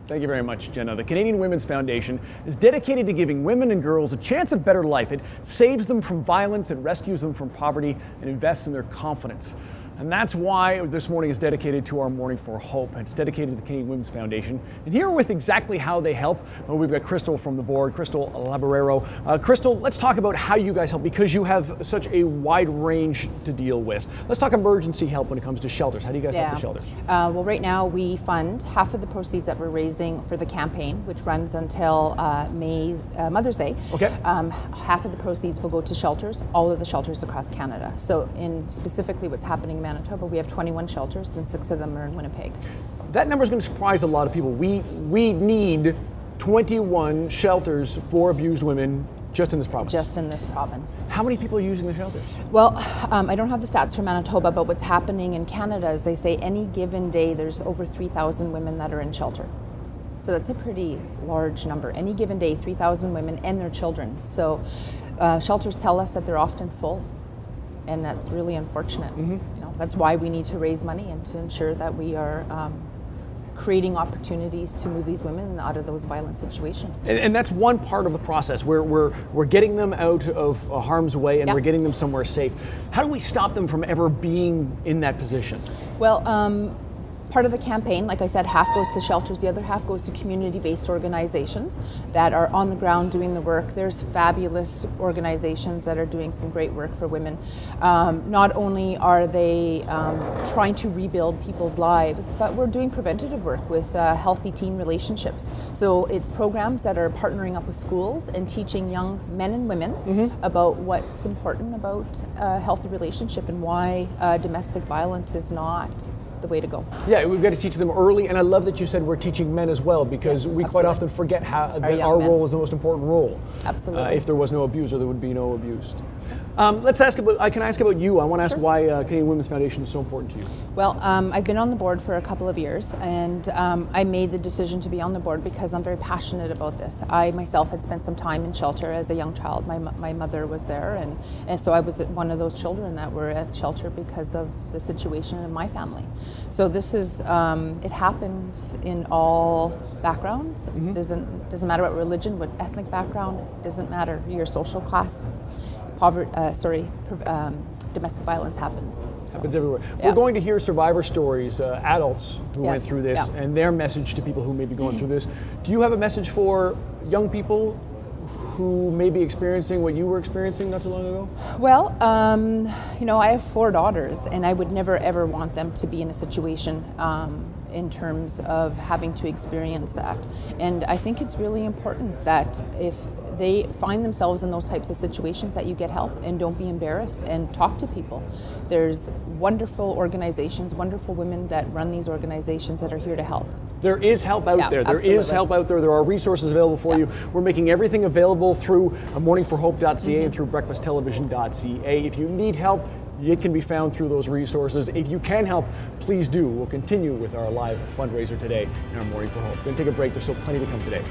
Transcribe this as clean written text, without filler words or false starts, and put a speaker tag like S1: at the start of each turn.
S1: Thank you very much, Jenna. The Canadian Women's Foundation is dedicated to giving women and girls a chance at better life. It saves them from violence, it rescues them from poverty, and invests in their confidence. And that's why this morning is dedicated to our Morning for Hope. It's dedicated to the Canadian Women's Foundation. And here with exactly how they help, we've got Crystal from the board, Crystal Laborero. Crystal, let's talk about how you guys help, because you have such a wide range to deal with. Let's talk emergency help when it comes to shelters. How do you guys help the shelters?
S2: Well, right now we fund half of the proceeds that we're raising for the campaign, which runs until Mother's Day.
S1: Okay.
S2: Half of the proceeds will go to shelters, all of the shelters across Canada. So in specifically what's happening in Manitoba, we have 21 shelters and 6 of them are in Winnipeg.
S1: That number is going to surprise a lot of people. We need 21 shelters for abused women just in this province.
S2: Just in this province.
S1: How many people are using the shelters?
S2: Well, I don't have the stats for Manitoba, but what's happening in Canada is they say any given day there's over 3,000 women that are in shelter. So that's a pretty large number. Any given day, 3,000 women and their children. So shelters tell us that they're often full. And that's really unfortunate.
S1: Mm-hmm.
S2: You know, that's why we need to raise money and to ensure that we are creating opportunities to move these women out of those violent situations.
S1: And that's one part of the process where we're getting them out of harm's way and we're getting them somewhere safe. How do we stop them from ever being in that position?
S2: Well, part of the campaign, like I said, half goes to shelters, the other half goes to community-based organizations that are on the ground doing the work. There's fabulous organizations that are doing some great work for women. Not only are they trying to rebuild people's lives, but we're doing preventative work with healthy teen relationships. So it's programs that are partnering up with schools and teaching young men and women about what's important about a healthy relationship and why domestic violence is not the way to go.
S1: Yeah, we've got to teach them early, and I love that you said we're teaching men as well, because we quite often forget that our role is the most important role.
S2: Absolutely.
S1: If there was no abuser, there would be no abused. Let's ask about. I can ask about you. I want to ask why Canadian Women's Foundation is so important to you.
S2: Well, I've been on the board for a couple of years, and I made the decision to be on the board because I'm very passionate about this. I myself had spent some time in shelter as a young child. My mother was there, and so I was one of those children that were at shelter because of the situation in my family. So this is it happens in all backgrounds. It doesn't matter what religion, what ethnic background. It doesn't matter your social class. Domestic violence happens.
S1: Happens everywhere. We're going to hear survivor stories, adults who went through this, and their message to people who may be going through this. Do you have a message for young people who may be experiencing what you were experiencing not too long ago?
S2: Well, you know, I have 4 daughters, and I would never ever want them to be in a situation in terms of having to experience that. And I think it's really important that if they find themselves in those types of situations that you get help and don't be embarrassed and talk to people. There's wonderful organizations, wonderful women that run these organizations that are here to help.
S1: There is help out there. There is help out there. There are resources available for you. We're making everything available through morningforhope.ca and through breakfasttelevision.ca. If you need help, it can be found through those resources. If you can help, please do. We'll continue with our live fundraiser today in our Morning for Hope. We're going to take a break. There's still plenty to come today.